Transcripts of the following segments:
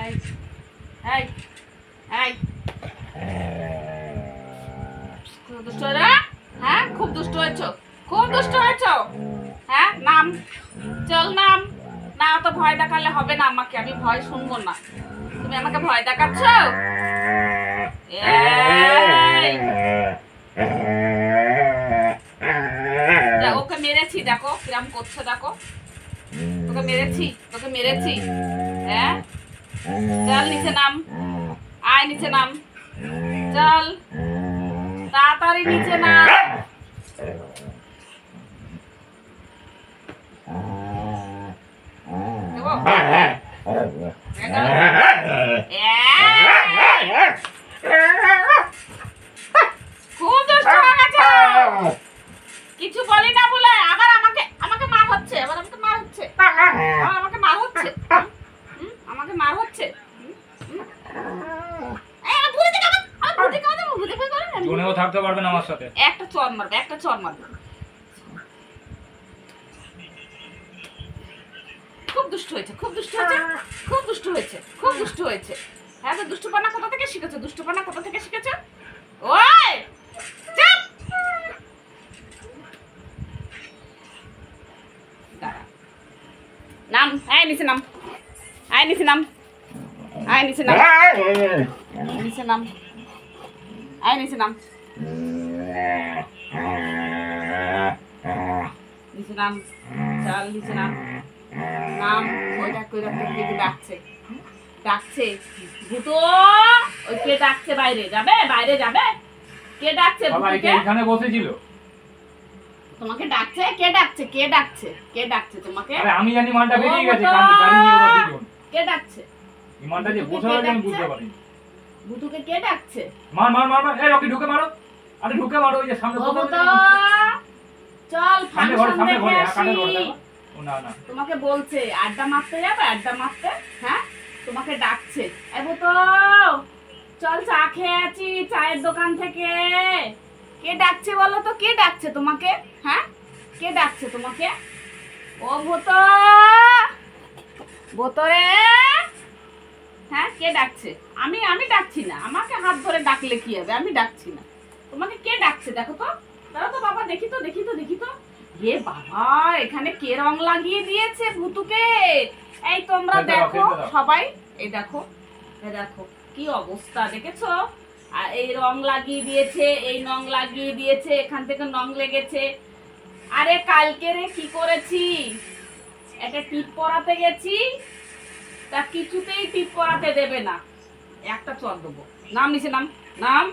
এই এই এই দুষ্ট রে, হ্যাঁ খুব দুষ্ট হয়েছো, খুব দুষ্ট হয়েছো। হ্যাঁ নাম, চল নাম। না তো ভয় দেখালে হবে না, আমাকে আমি ভয় শুনবো না। তুমি আমাকে ভয় দেখাচ্ছ। ওকে মেরেছি, দেখো কিরম করছো, দেখো তোকে মেরেছি, তোকে মেরেছি। হ্যাঁ চল নিচে নাম, আয় নিচে নাম, চল তাড়াতাড়ি নিচে নাম। খুব দুষ্ট হয়ে গেছে, কিছু বলি না বলে আবার আমাকে আমাকে মার হচ্ছে, আবার আমাকে মার হচ্ছে, আবার আমাকে মার হচ্ছে, আমাকে মার হচ্ছে। থাকতে পারবে না আমার সাথে। একটা চর মারবে, একটা চর মারবে। খুব দুষ্ট হয়েছে, খুব দুষ্ট হয়েছে, খুব দুষ্ট হয়েছে, খুব দুষ্ট হয়েছে। হ্যাঁ তো দুষ্টুপানা কোথা থেকে শিখেছো, দুষ্টুপানা কোথা থেকে শিখেছো? ওই চুপ, দাঁড়া নাম, আয় নিচে নাম, আয় নিচে নাম, আয় নিচে নাম, নিচে নাম, আয় নিচে নাম, নিচে নাম, চল নিচে নাম, নাম। ওই দেখ ওই দেখ কে ডাকছে, ডাকছে ভূতো, ওই কে ডাকছে, বাইরে যাবে, বাইরে যাবে, কে ডাকছে? ভূতকে এখানে বসেছিল, তোমাকে ডাকছে, কে ডাকছে, কে ডাকছে, কে ডাকছে তোমাকে? আরে আমি জানি মানটা বেরিয়ে গেছে, কাঁদতে গাড়ি নিয়ে ওরা দুজন। কে ডাকছে? এই মানটা যে বসে আছে আমি বুঝতে পারি। ভূতকে কে ডাকছে? মার মার মার মার, এই রকি ঢুকে মারো, আরে ঢুকে মারো, ওই যে সামনে ও ভূত চল ফাংশন দেখে আসি। ও না না, তোমাকে বলছে আড্ডা মারতে যাবে, আড্ডা মারতে। হ্যাঁ তোমাকে ডাকছে, এই ভূত চল চা খেয়ে আছি চায়ের দোকান থেকে। কে ডাকছে বলো তো, কে ডাকছে তোমাকে? হ্যাঁ কে ডাকছে তোমাকে? ও ভূত, ভূতরে, হ্যাঁ কে ডাকছে? আমি আমি ডাকছি না, আমাকে হাত ধরে ডাকলে কি হবে, আমি ডাকছি না। তোমাকে কে ডাকছে দেখো তো, দাঁড়াও তো বাবা, দেখি তো দেখি তো দেখি তো। এ বাবা, এখানে কে রং লাগিয়ে দিয়েছে ভূতুকে? এই তোমরা দেখো সবাই, এই দেখো, এই দেখো কি অবস্থা দেখেছো? আর এই রং লাগিয়ে দিয়েছে, এই নং লাগিয়ে দিয়েছে, এখান থেকে নং লেগেছে। আরে কালকে রে কি করেছি, একটা টিপ পরাতে গেছি, তা কিছুতেই টিপ পরাতে দেবে না, একটা চর দেবো। নাম নিচে নাম, নাম,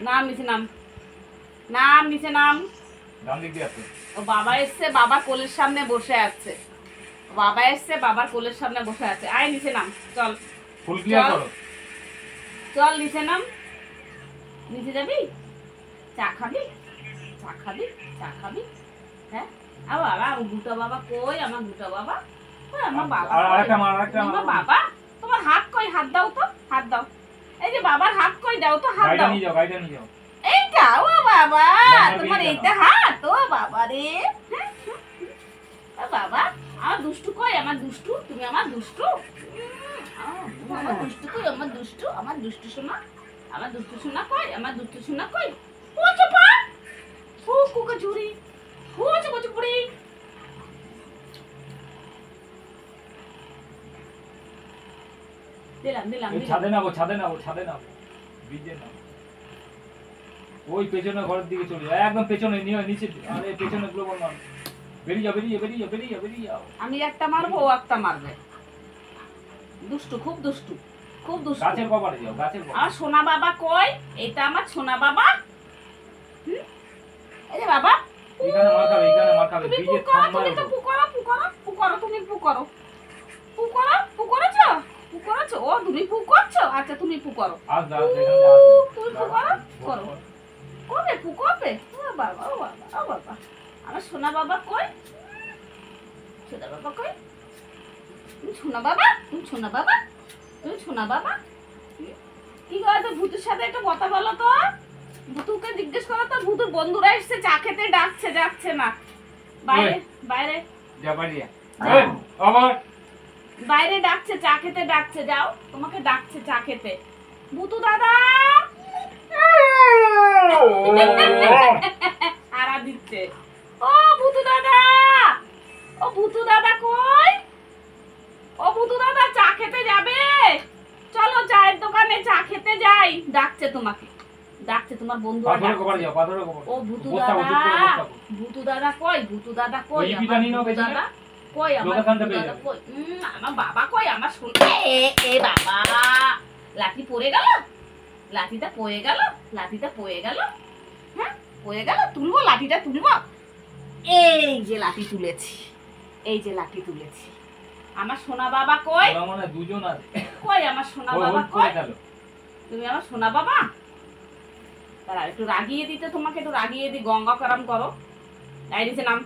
নাম নিচে নাম, নাম নিচে নাম। ও বাবা এসছে, বাবা কোলের সামনে বসে আছে, বাবা এসছে, বাবার কোলের সামনে বসে আছে। আয় নিচে নাম, চল ফুল ক্লিয়ার করো, চল নিচে নাম। নিচে যাবি, চা খাবি, চা খাবি, চা খাবি। হ্যাঁ আর বাবা, দুটো বাবা কই, আমার দুটো বাবা কই, আমার বাবা আমার বাবা। তোমার হাত কই, হাত দাও তো, হাত দাও। এই যে বাবার হাত কই, দাও তো, হাত দাও। নিয়ে যাও, গাড়িটা নিয়ে যাও। এইটা ও বাবা, তোমার এইটা হাত, ও বাবা রে। ও বাবা, আমার দুষ্টু কই, আমার দুষ্টু, তুমি আমার দুষ্টু, আমার দুষ্টু কই, আমার দুষ্টু, আমার দুষ্টু সোনা, আমার দুষ্টু সোনা কই, আমার দুষ্টু সোনা কই। ও চুপা, ও কুকা ঝুরি, ও চুপা চুপুরি। দিলাম দিলাম ছাদে নাও, ছাদে নাও, ছাদে নাও, বিজে নাও। ওই পেছনে ঘরের দিকে চলে যাও, একদম পেছনে নিয়ে নিচে, আরে পেছনে গুলো বল না, বেরিয়ে যাও, বেরিয়ে বেরিয়ে বেরিয়ে বেরিয়ে যাও। আমি একটা মারবো, ও একটা মারবে। দুষ্টু, খুব দুষ্টু, খুব দুষ্টু। গাছের কপারে যাও, গাছের কপারে। আমার সোনা বাবা কই? এইটা আমার সোনা বাবা। এই যে বাবা, এখানে মার খাবে, এখানে মার খাবে। তুমি বিজে পুকরো, থাম্বা তুমি তো পুকরো, পুকরো, পুকরো, তুমি পুকরো, পুকরো, পুকরোছো, পুকরোছো। ও তুমি পুকরছো, আচ্ছা তুমি পুকরো। আজ দাও, এখানে দাও। তুমি পুকরো, করো। কবে পুকরবে? ও বাবা, ও বাবা, ও বাবা। আমার সোনা বাবা কই? সোনা বাবা কই? তুমি সোনা বাবা, তুমি সোনা বাবা, তুমি সোনা বাবা। কি করে তো ভূতের সাথে একটা কথা বলো তো, ভূতুকে জিজ্ঞেস করো। ভূতুর বন্ধুরা এসছে, চা খেতে ডাকছে, যাচ্ছে না। বাইরে বাইরে যা বাড়ি যা। এই, আবার বাইরে ডাকছে, চা খেতে ডাকছে, যাও, তোমাকে ডাকছে চা খেতে। ভূতু দাদা আরা দিচ্ছে। ও ভূতু দাদা, ও ভূতু দাদা কই? ও ভূতু দাদা চা খেতে যাবে? চলো চায়ের দোকানে চা খেতে যাই। ডাকছে তোমাকে, ডাকছে তোমার বন্ধুরা পাথরে ডাকছে। কবার যাও, পাথরে কবার। ও ভূতু বস্তা দাদা, বসে করে বস্তা কর। ভূতু দাদা কই? ভূতু দাদা কই? ওই আমার বিটা নিয়ে নাও ভূতু পেছনে। দাদা কই? আমার লোকেশনটা ভূতু পেয়ে দাদা যাবে। কই? আমার বাবা কই? আমার শুনতে এ বাবা, লাঠি পড়ে গেল, লাঠিটা পড়ে গেল, লাঠিটা পড়ে গেল, হ্যাঁ পড়ে গেল। তুলবো লাঠিটা, তুলবো। এই যে লাঠি তুলেছি, এই যে লাঠি তুলেছি। আমার সোনা বাবা কই? ওরা মনে হয় দুজন আছে। কই আমার সোনা ওই বাবা হোল্ড করে কই? গেল। তুমি আমার সোনা বাবা। তারা একটু রাগিয়ে দিতে, তোমাকে একটু রাগিয়ে দি, গঙ্গা কারাম করো। এই নিচে নাম,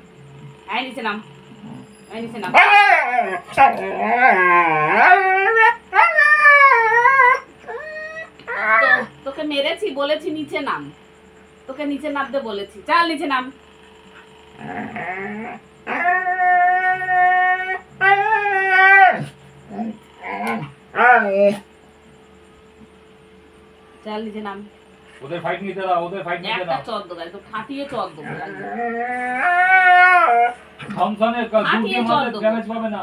এই নিচে নাম, এই নিচে নাম। তোকে মেরেছি, বলেছি নিচে নাম, তোকে নিচে নামতে বলেছি, চল নিচে নাম। চল নিচে নাম। ওদের ফাইট নিতে দাও, ওদের ফাইট নিতে একটা দাও। চর দেবো, একটু ফাটিয়ে চর দেবো। থমথমে ফাটিয়ে দুটি চল মারলে দেবো। ড্যামেজ পাবে না।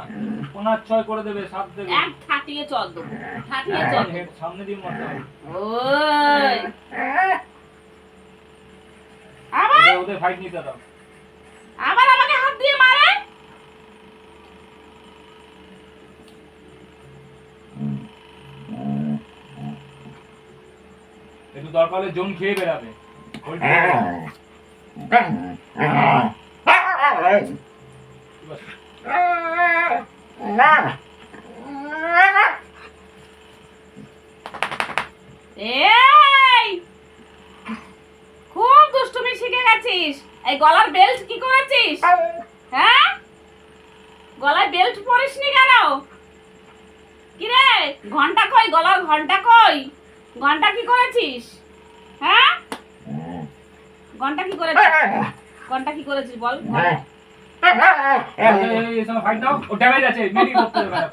কোনার ছয় করে দেবে, সাত দেবে। এক ফাটিয়ে চর দেবো, ফাটিয়ে চর দেবো। সামনে দিয়ে মারতে হবে। ওই আবার ওদের ফাইট নিতে দাও। আবার আমাকে হাত দিয়ে মারে। একটু দরকার হলে জোন খেয়ে বেরাবে। হোল্ড করে দাও। এই খুব দুষ্টুমি শিখে গেছিস। এই গলার বেল্ট কি করেছিস? হ্যাঁ, গলায় বেল্ট পরিসনি কেন? কি রে, ঘন্টা কই? গলার ঘন্টা কই? ঘন্টা কি করেছিস? হ্যাঁ, ঘন্টা কি করেছিস? ঘন্টা কি করেছিস বল? এই সময় ফাইট দাও। ও ড্যামেজ আছে, মেডি করতে হবে না।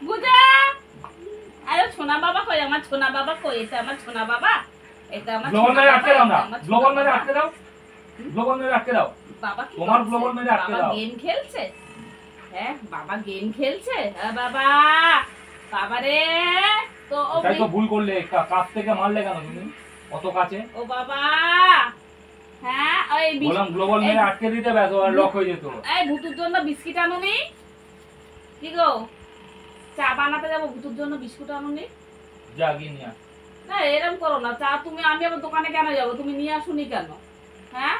বুঝা, আরে সোনা বাবা কই? আমার সোনা বাবা কই? এটা আমার সোনা বাবা, এটা আমার গ্লোবাল সোনা মেরে বাবা, আটকে দাও না। এটা আমার সোনা গ্লোবাল মেরে বাবা। আটকে দাও। গ্লোবাল মেরে আটকে দাও। বাবা কি তোমার করছে? গ্লোবাল মেরে আটকে বাবা দাও। গেম খেলছে। হ্যাঁ, বাবা গেম খেলছে। হ্যাঁ বাবা, বাবা রে। তো ও তাই তো ভুল করলে, কাছ থেকে মারলে কেন তুমি? অত কাছে। ও বাবা, হ্যাঁ ওই বললাম গ্লোবাল মেরে আটকে দিতে, ব্যাস আর লক হয়ে যেত। এই ভুতুর জন্য বিস্কিট আনুনি? কি গো, চা বানাতে যাবো, ভুতুর জন্য বিস্কুট আনুনি? যা গিয়ে নিয়ে আস। না এরকম করো না, চা তুমি, আমি আবার দোকানে কেন যাবো? তুমি নিয়ে আসুনি কেন? হ্যাঁ,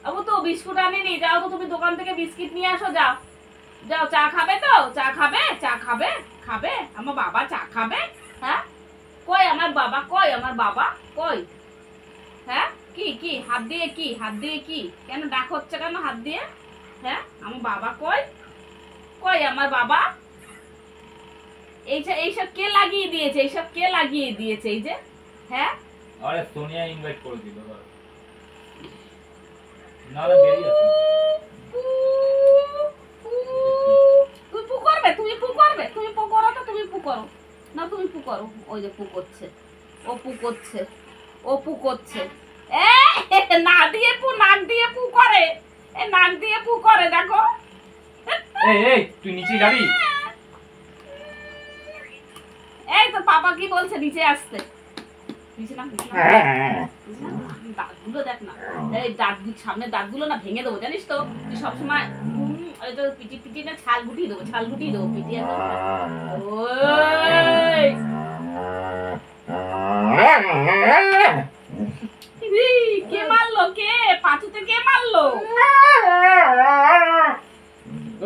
আবু তো বিস্কুট আনিনি, যাও তো তুমি দোকান থেকে বিস্কিট নিয়ে আসো, যাও যাও। চা খাবে তো? চা খাবে? চা খাবে? খাবে? আমার বাবা চা খাবে? হ্যাঁ, কই আমার বাবা? কই আমার বাবা? কই? হ্যাঁ, কি কি হাত দিয়ে, কি হাত দিয়ে, কি কেন ডাক হচ্ছে কেন হাত দিয়ে? হ্যাঁ, আমার বাবা কই? কই আমার বাবা? এইসব কে লাগিয়ে দিয়েছে? এইসব কে লাগিয়ে দিয়েছে? এই যে, হ্যাঁ, আরে সোনিয়া ইনভাইট করে দিল। না না বেরিয়ে আসো। তুই পু করবে, তুমি পু করবে, তুমি পু করো তো, তুমি পু করো না, তুমি পু করো। ওই যে পু করছে, ও পু করছে, ও পু করছে। এ না দিয়ে পু, নাক দিয়ে পু করে, এ নাক দিয়ে পু করে, দেখো। এই এই তুই নিচে যাবি? এই তো পাপা কি বলছে নিচে আসতে। নিচে না, নিচে না, দাঁতগুলো দেখ না, এই সামনে দাঁতগুলো না ভেঙে দেবো, জানিস তো? তুই সবসময় ওই তো পিটি পিটি না, ছাল গুটিয়ে দেবো, ছাল গুটিয়ে দেবো, পিটি আছে। কে মারলো? কে পাঁচুতে কে মারলো?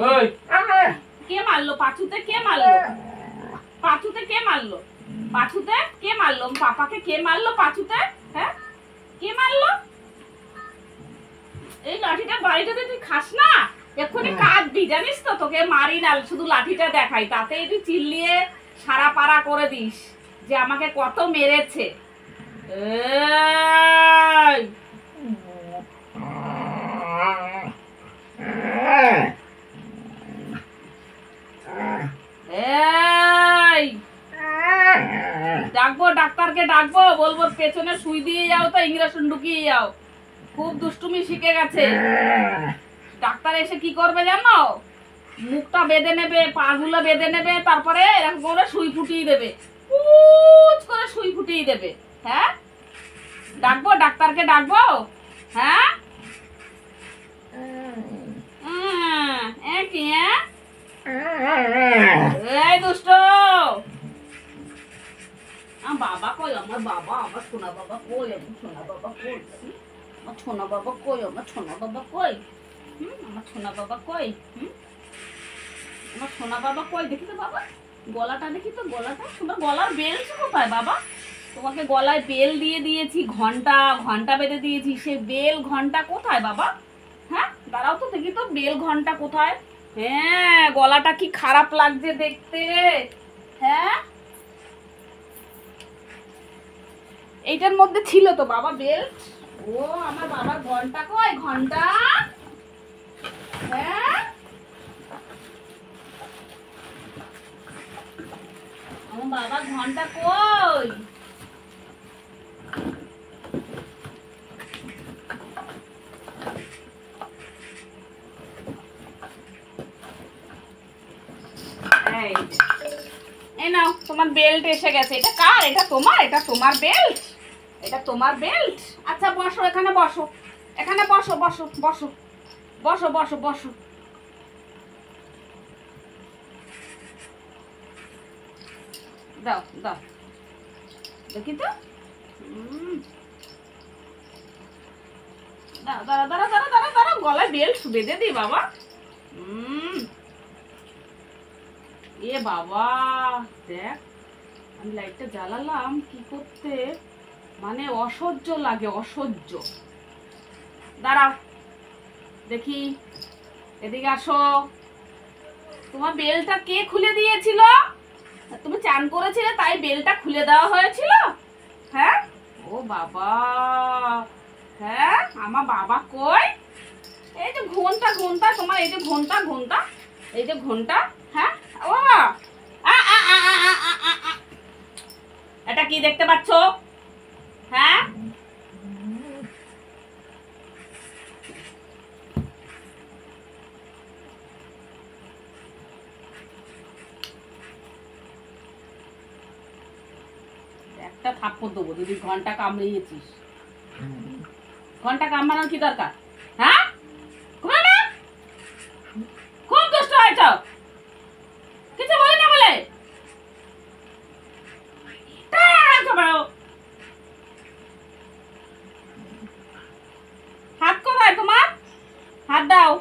ওই কে মারলো পাঁচুতে? কে মারলো পাঁচুতে? কে মারলো পাঁচুতে? কে মারলো পাপাকে? কে মারলো পাঁচুতে? হ্যাঁ, কে মারলো? এই লাঠিটা বাড়িতে তুই খাস না, এক্ষুনি কাঁদবি, জানিস তো? তোকে মারি না, শুধু লাঠিটা দেখাই, তাতেই তুই চিল্লিয়ে সারা পাড়া করে দিস যে আমাকে কত মেরেছে। এই এই ডাকবো, ডাক্তারকে ডাকবো, বলবো পেছনে সুই দিয়ে যাও তো ইঞ্জেকশন ঢুকিয়ে যাও, খুব দুষ্টুমি শিখে গেছে। ডাক্তার এসে কি করবে জানো, মুখটা বেঁধে নেবে, পাগুলো বেঁধে নেবে, তারপরে এরকম করে সুই ফুটিয়ে দেবে, পুচ করে সুই ফুটিয়ে দেবে। হ্যাঁ ডাকবো, ডাক্তারকে ডাকবো? হ্যাঁ কি এই দুষ্ট, আমার বাবা কই, আমার বাবা, আমার সোনা বাবা কই, আমার সোনা বাবা কই, আমার সোনা বাবা কই, আমার সোনা বাবা কই, আমার সোনা বাবা কই, আমার সোনা বাবা কই, দেখি তো বাবা গলাটা, দেখি তো গলাটা, তোমার গলার বেল্ট কোথায় বাবা? তোমাকে গলায় বেল দিয়ে দিয়েছি, ঘন্টা ঘন্টা বেঁধে দিয়েছি, সে বেল ঘন্টা কোথায় বাবা? হ্যাঁ দাঁড়াও তো দেখি তো বেল ঘন্টা কোথায়। হ্যাঁ গলাটা কি খারাপ লাগছে দেখতে। হ্যাঁ এইটার মধ্যে ছিল তো বাবা বেল্ট। ও আমার বাবার ঘন্টা কই, ঘন্টা? হ্যাঁ আমার বাবার ঘন্টা কই? এই নাও তোমার বেল্ট এসে গেছে। এটা কার? এটা তোমার? এটা তোমার বেল্ট? এটা তোমার বেল্ট? আচ্ছা বসো, এখানে বসো, এখানে বসো, বসো বসো বসো বসো বসো। দাও দাও দেখি তো। দাঁড়া দাঁড়া দাঁড়া দাঁড়া দাঁড়া দাঁড়া, গলায় বেল্ট বেঁধে দিই বাবা। এ বাবা দেখ, আমি লাইটটা জ্বালালাম কি করতে, মানে অসহ্য লাগে, অসহ্য। দাঁড়াও দেখি, এদিকে আসো। তোমার বেলটা কে খুলে দিয়েছিল? তুমি চান করেছিলে তাই বেলটা খুলে দেওয়া হয়েছিল? হ্যাঁ ও বাবা, হ্যাঁ আমার বাবা কই? এই যে ঘন্টা, ঘন্টা তোমার, এই যে ঘন্টা, ঘন্টা, এই যে ঘন্টা। হ্যাঁ ও বাবা, এটা কি দেখতে পাচ্ছ? হ্যাঁ একটা থাপ্পড় দেবো যদি ঘন্টা কামড়িয়েছিস। ঘন্টা কামড়ানোর কি দরকার? হ্যাঁ খুব দুষ্ট হয়েছ, কিছু বলি না বলে হাত কোথায় তোমার? হাত দাও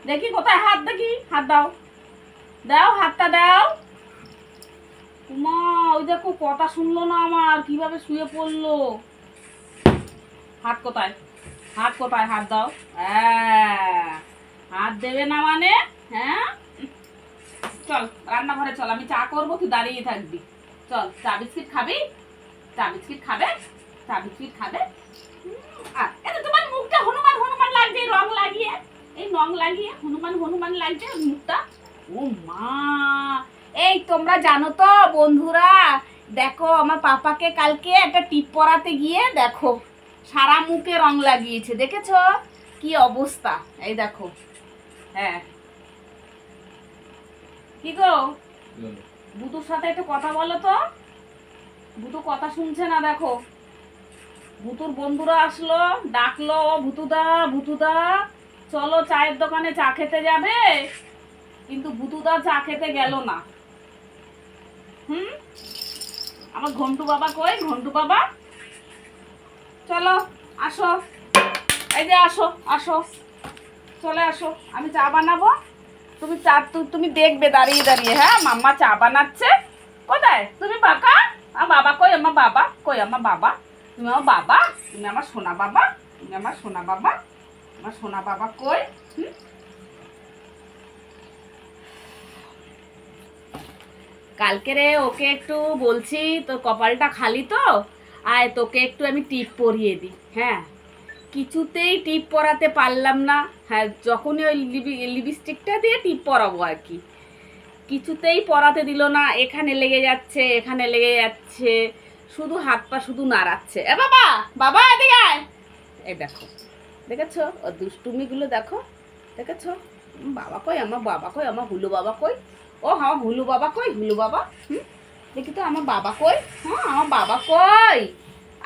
দেখি, কোথায় হাত দেখি, হাত দাও, দাও হাতটা দাও। মা ওই দেখো কথা শুনলো না আমার, কিভাবে শুয়ে পড়লো। হাত কোথায়, হাত কোথায়, হাত দাও। হ্যাঁ হাত দেবে না মানে? হ্যাঁ চল রান্নাঘরে চল, আমি চা করবো, তুই দাঁড়িয়ে থাকবি। চল চা বিস্কিট খাবি? চা বিস্কিট খাবে? চা বিস্কিট খাবে? তোমার মুখটা হনুমান হনুমান লাগছে, রং লাগিয়ে, এই রং লাগিয়ে হনুমান হনুমান লাগছে মুখটা। ও মা, এই তোমরা জানো তো বন্ধুরা, দেখো আমার পাপাকে কালকে একটা টিপ পরাতে গিয়ে দেখো সারা মুখে রং লাগিয়েছে, দেখেছো কি অবস্থা? এই দেখো। হ্যাঁ কি গো, বুতুর সাথে একটু কথা বলো তো, বুতু কথা শুনছে না। দেখো ভুতুর বন্ধুরা আসলো, ডাকলো, ভুতুদা ভুতুদা চলো চায়ের দোকানে চা খেতে যাবে, কিন্তু ভুতুদা চা খেতে গেল না। আমার ঘন্টু বাবা কই? ঘন্টু বাবা চলো আসো, এই যে আসো আসো, চলে আসো, আমি চা বানাবো, তুমি চা তুমি দেখবে দাঁড়িয়ে দাঁড়িয়ে। হ্যাঁ মাম্মা চা বানাচ্ছে। কোথায় তুমি বাবা? আমার বাবা কই? আমার বাবা কই? আমার বাবা, তুমি আমার বাবা, তুমি আমার সোনা বাবা, তুমি আমার সোনা বাবা, আমার সোনা বাবা কই? কালকে রে ওকে একটু বলছি তোর কপালটা খালি তো, আয় তোকে একটু আমি টিপ পরিয়ে দিই। হ্যাঁ, কিছুতেই টিপ পরাতে পারলাম না। হ্যাঁ, যখনই ওই লিপস্টিকটা দিয়ে টিপ পরাবো আর কি, কিছুতেই পরাতে দিল না। এখানে লেগে যাচ্ছে, এখানে লেগে যাচ্ছে, শুধু হাত পা শুধু নাড়াচ্ছে। এ বাবা, বাবা এদিকে আয়। এই দেখো, দেখেছো ওর দুষ্টুমিগুলো, দেখো দেখেছো? বাবা কই, আমার বাবা কই, আমার হুলু বাবা কই? ও হ্যাঁ, হুলু বাবা কই, হুলু বাবা? দেখি তো আমার বাবা কই। হ্যাঁ, আমার বাবা কই?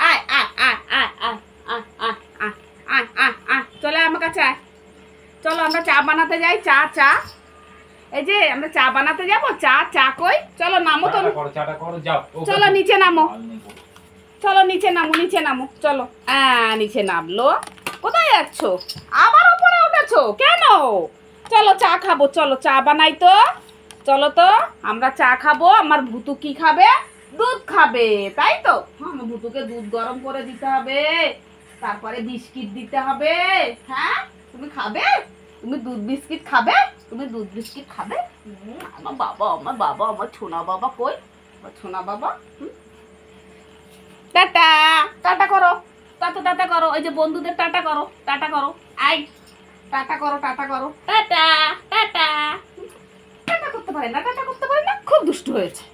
আয় আয় আয় আয় আয় আয় আয় আয় আয় আয় আয়, চলে আমার কাছে আয়। চলো আমরা চা বানাতে যাই। চা চা, এই যে আমরা চা বানাতে যাবো। চা চা কই? চলো নামো তো, চাটা করো যাও। চলো নিচে নামো, চলো নিচে নামো, নিচে নামো, চলো। নিচে নামলো। কোথায় যাচ্ছ? আবার উপরে উঠেছো কেন? চলো চা খাবো, চলো চা বানাই তো। চলো তো, আমরা চা খাবো। আমার ভুতু কি খাবে? দুধ খাবে, তাই তো? হ্যাঁ, আমার ভুতুকে দুধ গরম করে দিতে হবে, তারপরে বিস্কিট দিতে হবে। হ্যাঁ, তুমি খাবে? তুমি দুধ বিস্কিট খাবে? তুমি দুধ বিস্কিট খাবে? আমার বাবা, আমার বাবা, আমার ছোনা বাবা কই? আমার ছোনা বাবা। টাটা, টাটা করো, টাটা টাটা করো। ওই যে বন্ধুদের টাটা করো, টাটা করো। আই, টাটা করো, টাটা করো, টাটা টাটা। টাটা করতে পারে না, টাটা করতে পারে না, খুব দুষ্টু হয়েছে।